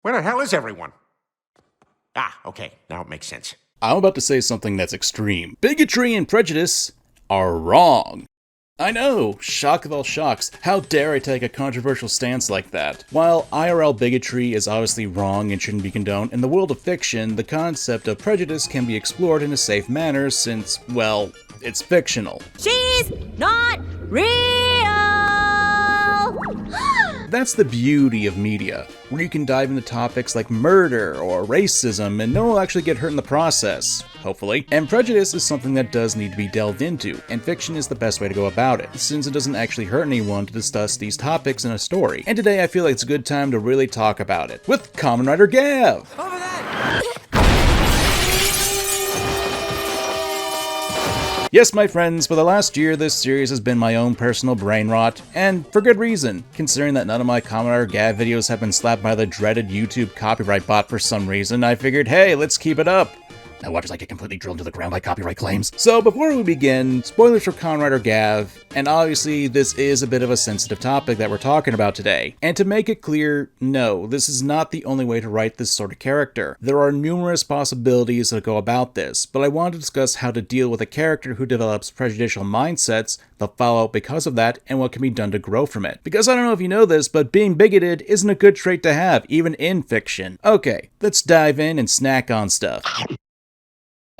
Where the hell is everyone? Ah, okay, now it makes sense. I'm about to say something that's extreme. Bigotry and prejudice are wrong. I know, shock of all shocks, how dare I take a controversial stance like that? While IRL bigotry is obviously wrong and shouldn't be condoned, in the world of fiction, the concept of prejudice can be explored in a safe manner since, well, it's fictional. She's not real! That's the beauty of media, where you can dive into topics like murder or racism and no one will actually get hurt in the process, hopefully. And prejudice is something that does need to be delved into, and fiction is the best way to go about it, since it doesn't actually hurt anyone to discuss these topics in a story. And today I feel like it's a good time to really talk about it, with Kamen Rider Gavv! Over there! Yes, my friends, for the last year, this series has been my own personal brain rot, and for good reason, considering that none of my Kamen Rider Gavv videos have been slapped by the dreaded YouTube copyright bot for some reason. I figured, hey, let's keep it up. Now watch as I get completely drilled into the ground by copyright claims. So before we begin, spoilers for Kamen Rider Gavv, and obviously this is a bit of a sensitive topic that we're talking about today. And to make it clear, no, this is not the only way to write this sort of character. There are numerous possibilities that go about this, but I want to discuss how to deal with a character who develops prejudicial mindsets, the fallout because of that, and what can be done to grow from it. Because I don't know if you know this, but being bigoted isn't a good trait to have, even in fiction. Okay, let's dive in and snack on stuff.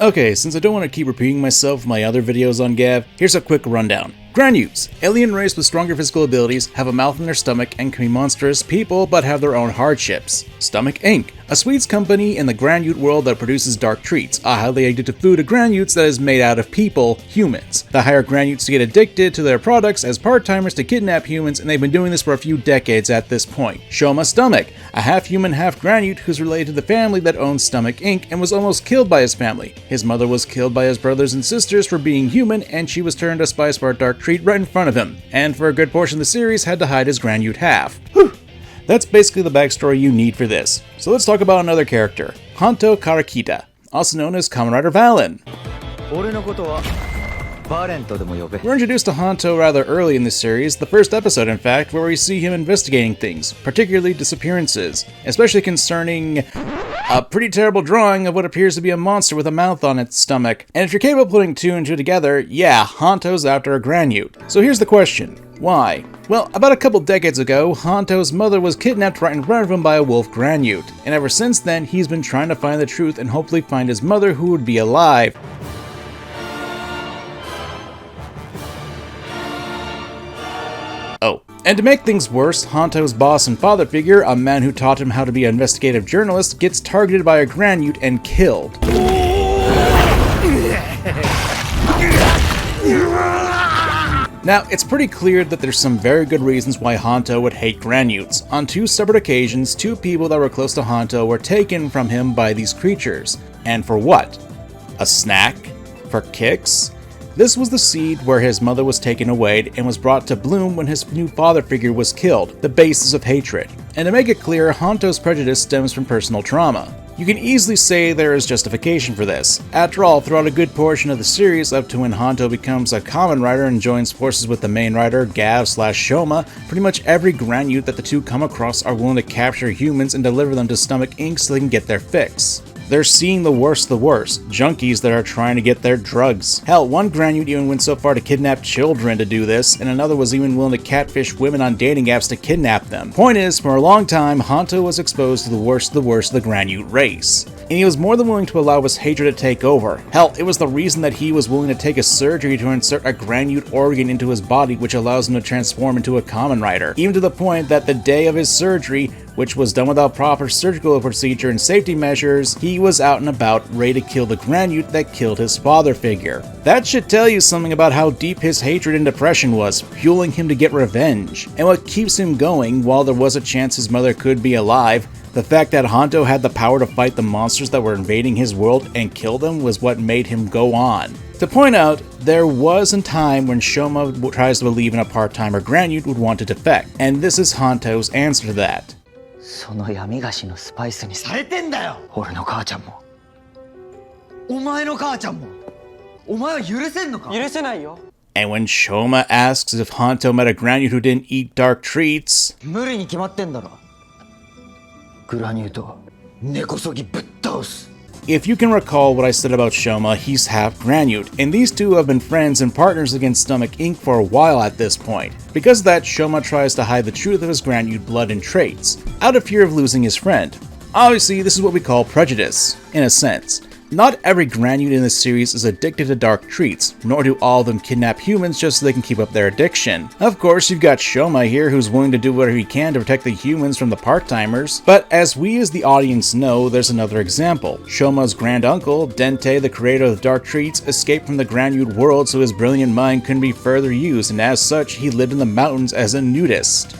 Okay, since I don't want to keep repeating myself in my other videos on Gavv, here's a quick rundown. Granyutes, alien race with stronger physical abilities, have a mouth in their stomach and can be monstrous people but have their own hardships. Stomach Inc., a sweets company in the Granute world that produces dark treats, a highly addictive food of Granyutes that is made out of people, humans. They hire Granyutes to get addicted to their products as part-timers to kidnap humans, and they've been doing this for a few decades at this point. Shoma Stomach, a half-human, half-Granute who's related to the family that owns Stomach Inc. and was almost killed by his family. His mother was killed by his brothers and sisters for being human, and she was turned to spice for a dark treat right in front of him, and for a good portion of the series had to hide his Granute half. Whew. That's basically the backstory you need for this. So let's talk about another character, Honto Karakita, also known as Kamen Rider Valen. We're introduced to Honto rather early in this series, the first episode in fact, where we see him investigating things, particularly disappearances, especially concerning a pretty terrible drawing of what appears to be a monster with a mouth on its stomach. And if you're capable of putting two and two together, yeah, Honto's after a Granute. So here's the question. Why? Well, about a couple decades ago, Honto's mother was kidnapped right in front of him by a wolf Granute, and ever since then, he's been trying to find the truth and hopefully find his mother who would be alive. Oh, and to make things worse, Honto's boss and father figure, a man who taught him how to be an investigative journalist, gets targeted by a Granute and killed. Now, it's pretty clear that there's some very good reasons why Honto would hate Granutes. On two separate occasions, two people that were close to Honto were taken from him by these creatures. And for what? A snack? For kicks? This was the seed where his mother was taken away and was brought to bloom when his new father figure was killed, the basis of hatred. And to make it clear, Honto's prejudice stems from personal trauma. You can easily say there is justification for this. After all, throughout a good portion of the series up to when Honto becomes a Kamen Rider and joins forces with the main rider, Gavv/Shoma, pretty much every Granute that the two come across are willing to capture humans and deliver them to Stomach Inc. so they can get their fix. They're seeing the worst, junkies that are trying to get their drugs. Hell, one Granute even went so far to kidnap children to do this, and another was even willing to catfish women on dating apps to kidnap them. Point is, for a long time, Honto was exposed to the worst of the Granute race. And he was more than willing to allow his hatred to take over. Hell, it was the reason that he was willing to take a surgery to insert a Granute organ into his body, which allows him to transform into a Kamen Rider. Even to the point that the day of his surgery, which was done without proper surgical procedure and safety measures, he was out and about ready to kill the Granute that killed his father figure. That should tell you something about how deep his hatred and depression was, fueling him to get revenge. And what keeps him going, while there was a chance his mother could be alive, the fact that Honto had the power to fight the monsters that were invading his world and kill them was what made him go on. To point out, there was a time when Shoma tries to believe in a part-timer Granute would want to defect, and this is Honto's answer to that. その闇菓子のスパイスにされてんだよ。俺の母ちゃんも。お前の母ちゃんも。お前は許せんのか？許せないよ。And when Shoma asks if Honto met a Granute who didn't eat dark treats, 無理に決まってんだろ。グラニュート根こそぎぶっ倒す。 If you can recall what I said about Shoma, he's half Granute, and these two have been friends and partners against Stomach Inc. for a while at this point. Because of that, Shoma tries to hide the truth of his Granute blood and traits, out of fear of losing his friend. Obviously, this is what we call prejudice, in a sense. Not every Granute in this series is addicted to dark treats, nor do all of them kidnap humans just so they can keep up their addiction. Of course, you've got Shoma here who's willing to do whatever he can to protect the humans from the part-timers, but as we as the audience know, there's another example. Shoma's grand-uncle, Dente, the creator of the dark treats, escaped from the Granute world so his brilliant mind couldn't be further used, and as such, he lived in the mountains as a nudist.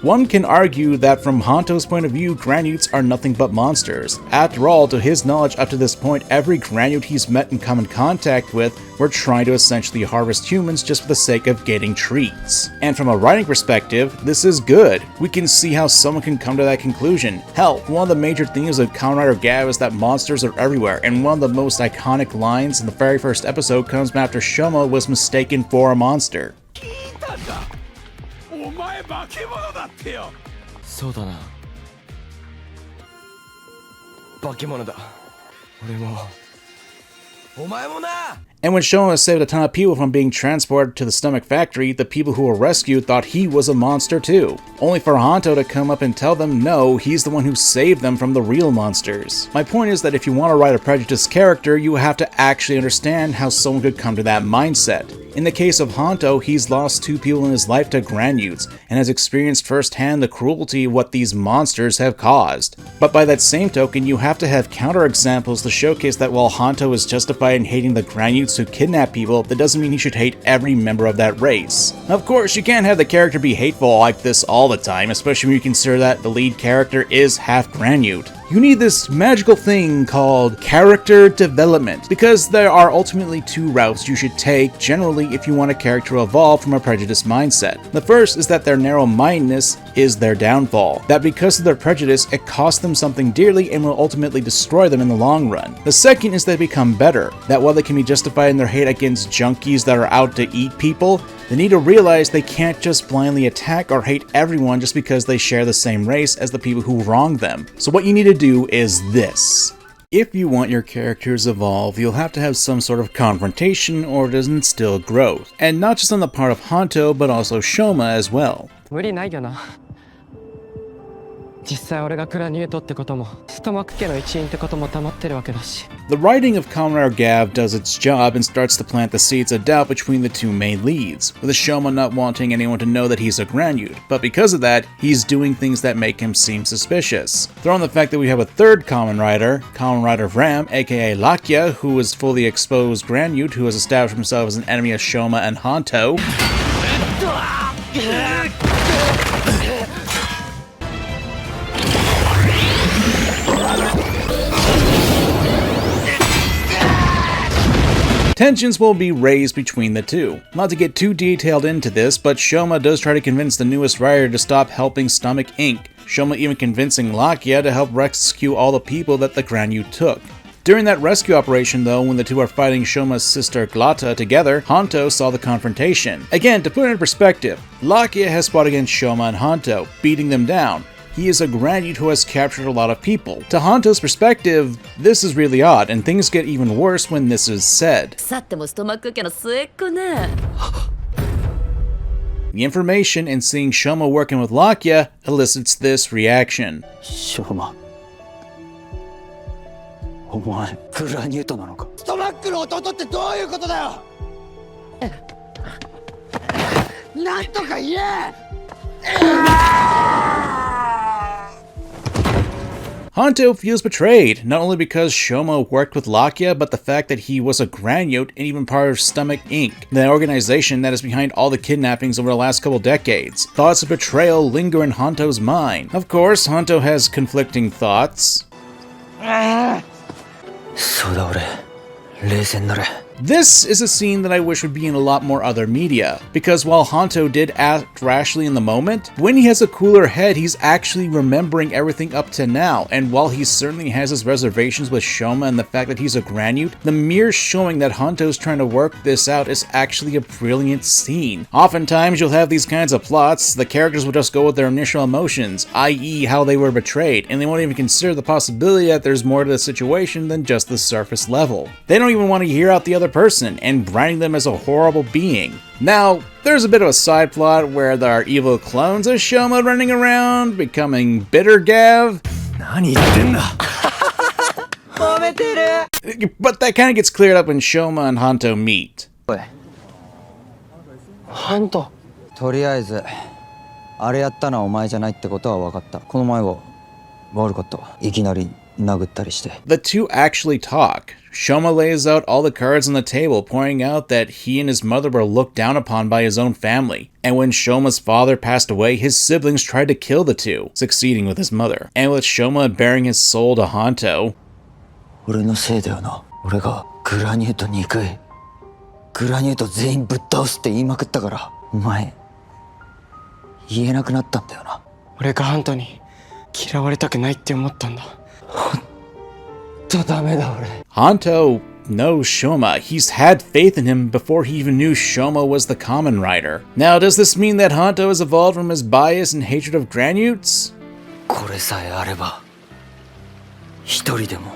One can argue that from Honto's point of view, Granutes are nothing but monsters. After all, to his knowledge up to this point, every Granute he's met and come in contact with were trying to essentially harvest humans just for the sake of getting treats. And from a writing perspective, this is good. We can see how someone can come to that conclusion. Hell, one of the major themes of Kamen Rider Gavv is that monsters are everywhere, and one of the most iconic lines in the very first episode comes after Shoma was mistaken for a monster. 化け物だってよ。そうだな。化け物だ。俺も。お前もな。 And when Shoma saved a ton of people from being transported to the stomach factory, the people who were rescued thought he was a monster too. Only for Honto to come up and tell them no, he's the one who saved them from the real monsters. My point is that if you want to write a prejudiced character, you have to actually understand how someone could come to that mindset. In the case of Honto, he's lost 2 people in his life to Granutes, and has experienced firsthand the cruelty of what these monsters have caused. But by that same token, you have to have counterexamples to showcase that while Honto is justified in hating the Granutes who kidnap people, that doesn't mean he should hate every member of that race. Of course, you can't have the character be hateful like this all the time, especially when you consider that the lead character is half Granute. You need this magical thing called character development, because there are ultimately 2 routes you should take generally if you want a character to evolve from a prejudiced mindset. The first is that their narrow-mindedness is their downfall, that because of their prejudice, it costs them something dearly and will ultimately destroy them in the long run. The second is they become better, that while they can be justified in their hate against junkies that are out to eat people, they need to realize they can't just blindly attack or hate everyone just because they share the same race as the people who wronged them. So what you need to do is this. If you want your characters to evolve, you'll have to have some sort of confrontation or to instill growth. And not just on the part of Honto, but also Shoma as well. 無理ないよな。実際俺がクラニュートってこともストマック家の一員ってことも黙ってるわけだし。The writing of Kamen Rider Gavv does its job and starts to plant the seeds of doubt between the 2 main leads, with the Shoma not wanting anyone to know that he's a Granute, but because of that, he's doing things that make him seem suspicious. Throw in the fact that we have a third Kamen Rider Ram, aka Lakya, who is fully exposed Granute who has established himself as an enemy of Shoma and Honto. Tensions will be raised between the 2. Not to get too detailed into this, but Shoma does try to convince the newest rider to stop helping Stomach Inc., Shoma even convincing Lakya to help rescue all the people that the Granute took. During that rescue operation though, when the 2 are fighting Shoma's sister Glata together, Honto saw the confrontation. Again, to put it in perspective, Lakya has fought against Shoma and Honto, beating them down. He is a Granute who has captured a lot of people. To Honto's perspective, this is really odd, and things get even worse when this is said. The information and seeing Shoma working with Lakya elicits this reaction. Shoma. お前、グラニュートなのか？ストマックの弟ってどういうことだよ！なんとか言え！ Honto feels betrayed, not only because Shoma worked with Lakya, but the fact that he was a Granute and even part of Stomach Inc., the organization that is behind all the kidnappings over the last couple decades. Thoughts of betrayal linger in Honto's mind. Of course, Honto has conflicting thoughts. そうだ俺、冷静になれ。This is a scene that I wish would be in a lot more other media, because while Hanto did act rashly in the moment, when he has a cooler head, he's actually remembering everything up to now, and while he certainly has his reservations with Shoma and the fact that he's a granute, the mere showing that Hanto's trying to work this out is actually a brilliant scene. Oftentimes you'll have these kinds of plots, the characters will just go with their initial emotions, i.e. how they were betrayed, and they won't even consider the possibility that there's more to the situation than just the surface level. They don't even want to hear out the other person and branding them as a horrible being. Now, there's a bit of a side plot where there are evil clones of Shoma running around, becoming bitter Gavv. But that kind of gets cleared up when Shoma and Hanto meet. とりあえずあれやったのはお前じゃないってことは分かった。この前は悪かったわ。いきなり殴ったりして。The two actually talk. Shoma lays out all the cards on the table, pointing out that he and his mother were looked down upon by his own family. And when Shoma's father passed away, his siblings tried to kill the two, succeeding with his mother. And with Shoma bearing his soul to Hanto, 俺のせいだよな。俺がグラニュート憎い。グラニュート全員ぶっ倒すって言いまくったから、お前言えなくなったんだよな。俺がハントに嫌われたくないって思ったんだ。ダメだ俺。Hanto knows Shoma. He's had faith in him before he even knew Shoma was the Kamen Rider. Now, does this mean that Hanto has evolved from his bias and hatred of granutes? これさえあれば、一人でも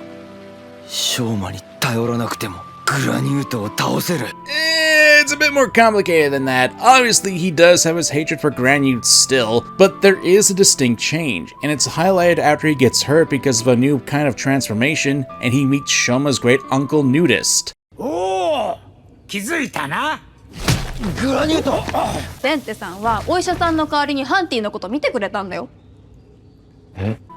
ショーマに頼らなくてもグラニュートを倒せる。It's a bit more complicated than that. Obviously, he does have his hatred for granutes still, but there is a distinct change, and it's highlighted after he gets hurt because of a new kind of transformation, and he meets Shoma's great uncle Nudist. 気づいたな。グラニュート。ベンテさんはお医者さんの代わりにハンティのこと見てくれたんだよ。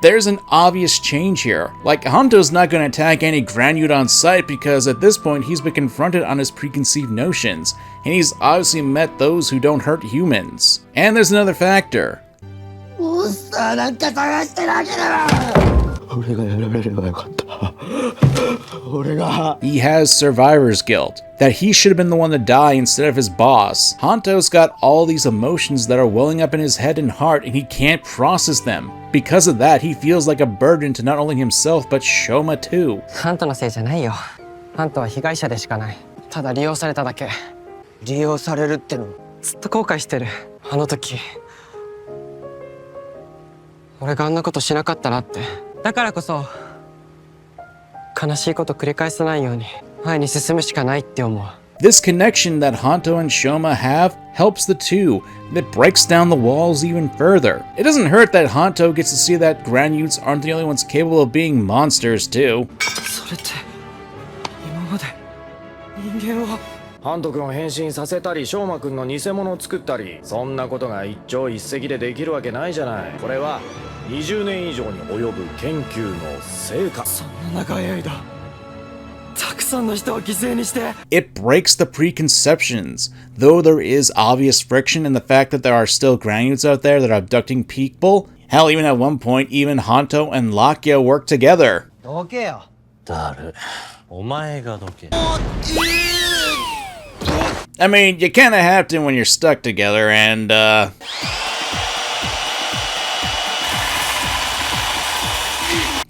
There's an obvious change here. Like, Hanto's not going to attack any granute on sight because at this point he's been confronted on his preconceived notions, and he's obviously met those who don't hurt humans. And there's another factor. モンスターなんか探してなければ俺がやられればよかった。俺が He has survivor's guilt, that he should have been the one to die instead of his boss. Hanto's got all these emotions that are welling up in his head and heart, and he can't process them. Because of that, he feels like a burden to not only himself, but Shoma too. ハントのせいじゃないよ。ハントは被害者でしかない。ただ利用されただけ。利用されるっての。ずっと後悔してる。あの時俺があんなことしなかったなって。だからこそ悲しいこと繰り返さないように前に進むしかないって思う。This connection that Hanto and Shoma have helps the two, and it breaks down the walls even further. It doesn't hurt that Hanto gets to see that granutes aren't the only ones capable of being monsters too. それって今まで人間をハント君を変身させたり、ショーマ君の偽物を作ったり、そんなことが一朝一夕でできるわけないじゃない。これは20年以上に及ぶ研究の成果。そんな長い間たくさんの人を犠牲にして。 It breaks the preconceptions, though there is obvious friction in the fact that there are still granutes out there that are abducting people. Hell, even at one point, even Hanto and Lakya work together. どけよ。誰？お前がどけ。I mean, you kinda have to when you're stuck together, and,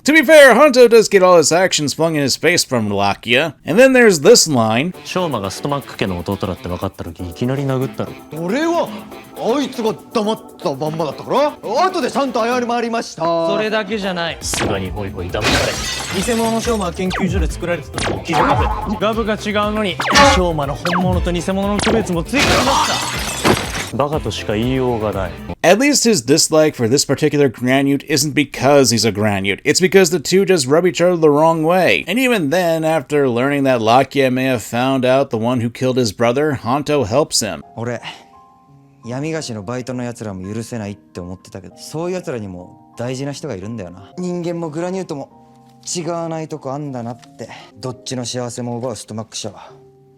To be fair, Hanto does get all his actions flung in his face from Lakya. And then there's this line. ショーマがストマック家の弟だって分かった時いきなり殴ったろ。俺はあいつが黙ったまんまだったから後でちゃんと謝りました。それだけじゃない。さすがにホイホイ騙され。偽物のショーマは研究所で作られてたの。記事カフェ。ガブが違うのに、ショーマの本物と偽物の区別もついてなかった。バカとしか言いようがない。At least his dislike for this particular granute isn't because he's a granute, it's because the two just rub each other the wrong way. And even then, after learning that Lakya may have found out the one who killed his brother, Hanto helps him. 俺闇菓子のバイトのやつらも許せないって思ってたけど、そういうやつらにも大事な人がいるんだよな。人間もグラニュートも違わないとこあんだなって。どっちの幸せも奪うストマック社は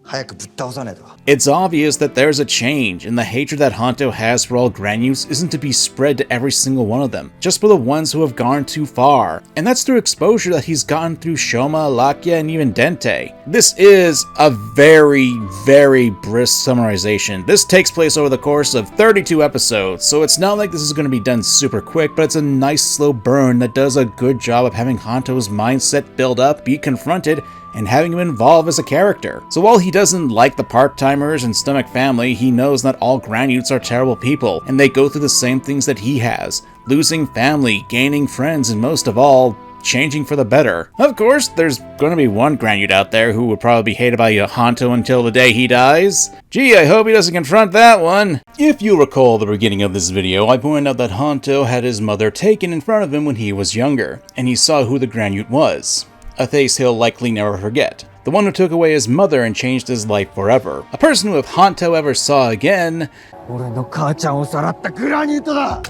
早くぶっ倒さねえと。 It's obvious that there's a change, and the hatred that Hanto has for all Granutes isn't to be spread to every single one of them, just for the ones who have gone too far. And that's through exposure that he's gotten through Shoma, Lakia, and even Dente. This is a very, very brisk summarization. This takes place over the course of 32 episodes, so it's not like this is going to be done super quick, but it's a nice slow burn that does a good job of having Hanto's mindset build up, be confronted, and having him evolve as a character. So while he doesn't like the part-timers and Stomach family, he knows not all Granutes are terrible people, and they go through the same things that he has. Losing family, gaining friends, and most of all, changing for the better. Of course, there's gonna be one Granute out there who would probably be hated by Hanto until the day he dies. Gee, I hope he doesn't confront that one. If you recall the beginning of this video, I pointed out that Hanto had his mother taken in front of him when he was younger, and he saw who the Granute was. A face he'll likely never forget. The one who took away his mother and changed his life forever. A person who if Hanto ever saw again... 俺の母ちゃんをさらったグラニュートだ。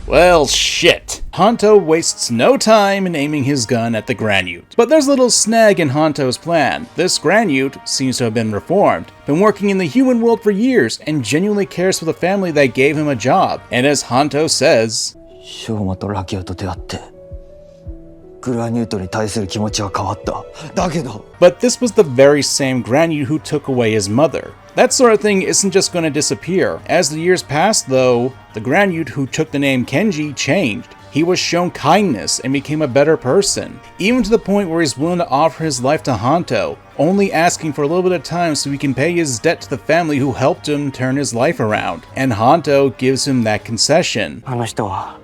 Well, shit. Hanto wastes no time in aiming his gun at the Granute. But there's a little snag in Hanto's plan. This Granute seems to have been reformed, been working in the human world for years, and genuinely cares for the family that gave him a job. And as Hanto says... ショーマとラキアと出会ってグラニュートに対する気持ちは変わった。だけど But this was the very same Granute who took away his mother. That sort of thing isn't just going to disappear. As the years passed, though, the Granute who took the name Kenji changed. He was shown kindness and became a better person, even to the point where he's willing to offer his life to Hanto, only asking for a little bit of time so he can pay his debt to the family who helped him turn his life around. And Hanto gives him that concession. あの人は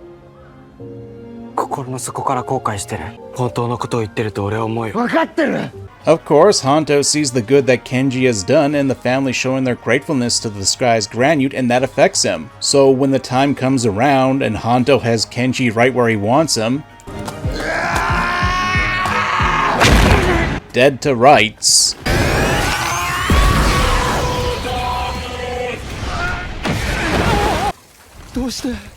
心の底から後悔してる。本当のことを言ってると俺は思うよ。分かってる。 Of course, Hanto sees the good that Kenji has done and the family showing their gratefulness to the disguised Granute, and that affects him. So when the time comes around and Hanto has Kenji right where he wants him, dead to rights, どうして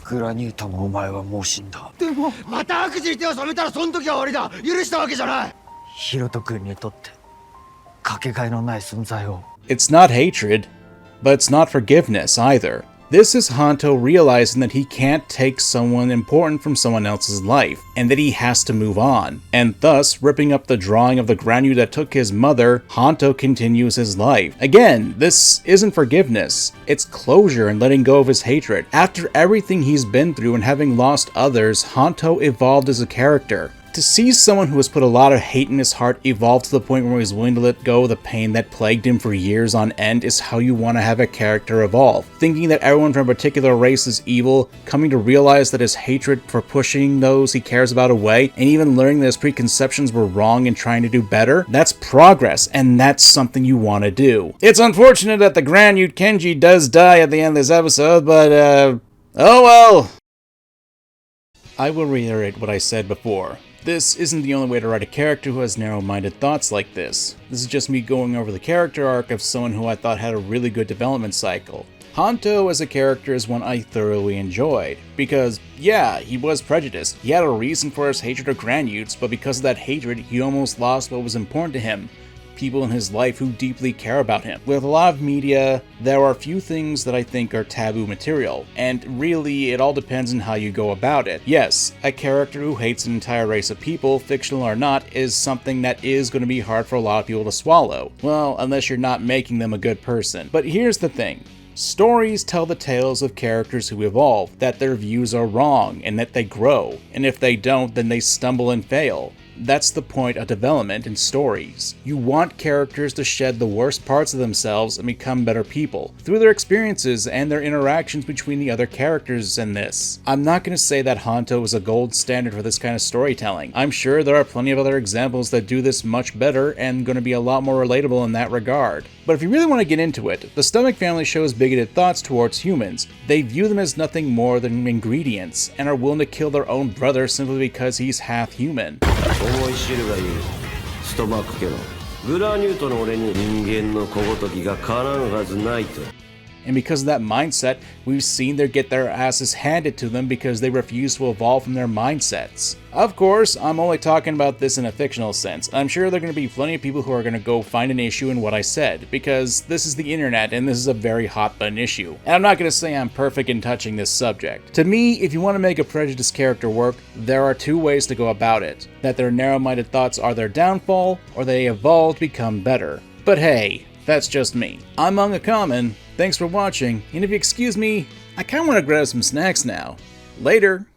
グラニュートもお前はもう死んだ。でもまた悪事に手を染めたらその時は終わりだ。許したわけじゃない。ヒロト君にとってかけがえのない存在を。 It's not hatred, but it's not forgiveness either. This is Hanto realizing that he can't take someone important from someone else's life, and that he has to move on. And thus, ripping up the drawing of the Granute that took his mother, Hanto continues his life. Again, this isn't forgiveness, it's closure and letting go of his hatred. After everything he's been through and having lost others, Hanto evolved as a character. To see someone who has put a lot of hate in his heart evolve to the point where he's willing to let go of the pain that plagued him for years on end is how you want to have a character evolve. Thinking that everyone from a particular race is evil, coming to realize that his hatred for pushing those he cares about away, and even learning that his preconceptions were wrong and trying to do better, that's progress, and that's something you want to do. It's unfortunate that the Granute Kenji does die at the end of this episode, but oh well. I will reiterate what I said before. This isn't the only way to write a character who has narrow-minded thoughts like this. This is just me going over the character arc of someone who I thought had a really good development cycle. Hanto as a character is one I thoroughly enjoyed, because, yeah, he was prejudiced. He had a reason for his hatred of Granutes, but because of that hatred, he almost lost what was important to him. People in his life who deeply care about him. With a lot of media, there are a few things that I think are taboo material, and really it all depends on how you go about it. Yes, a character who hates an entire race of people, fictional or not, is something that is going to be hard for a lot of people to swallow. Well, unless you're not making them a good person. But here's the thing. Stories tell the tales of characters who evolve, that their views are wrong, and that they grow, and if they don't, then they stumble and fail. That's the point of development in stories. You want characters to shed the worst parts of themselves and become better people, through their experiences and their interactions between the other characters in this. I'm not going to say that Hanto is a gold standard for this kind of storytelling. I'm sure there are plenty of other examples that do this much better and going to be a lot more relatable in that regard. But if you really want to get into it, the Stomach family shows bigoted thoughts towards humans. They view them as nothing more than ingredients, and are willing to kill their own brother simply because he's half human. 思い知るがいいストマック家のグラニュートの俺に人間の小ごときがかなうはずないと and because of that mindset, we've seen them get their asses handed to them because they refuse to evolve from their mindsets. Of course, I'm only talking about this in a fictional sense. I'm sure there are going to be plenty of people who are going to go find an issue in what I said, because this is the internet and this is a very hot button issue. And I'm not going to say I'm perfect in touching this subject. To me, if you want to make a Prejudice character work, there are two ways to go about it. That their narrow-minded thoughts are their downfall, or they evolve to become better. But hey, that's just me. I'm MangaKamen, thanks for watching, and if you excuse me, I kinda wanna grab some snacks now. Later!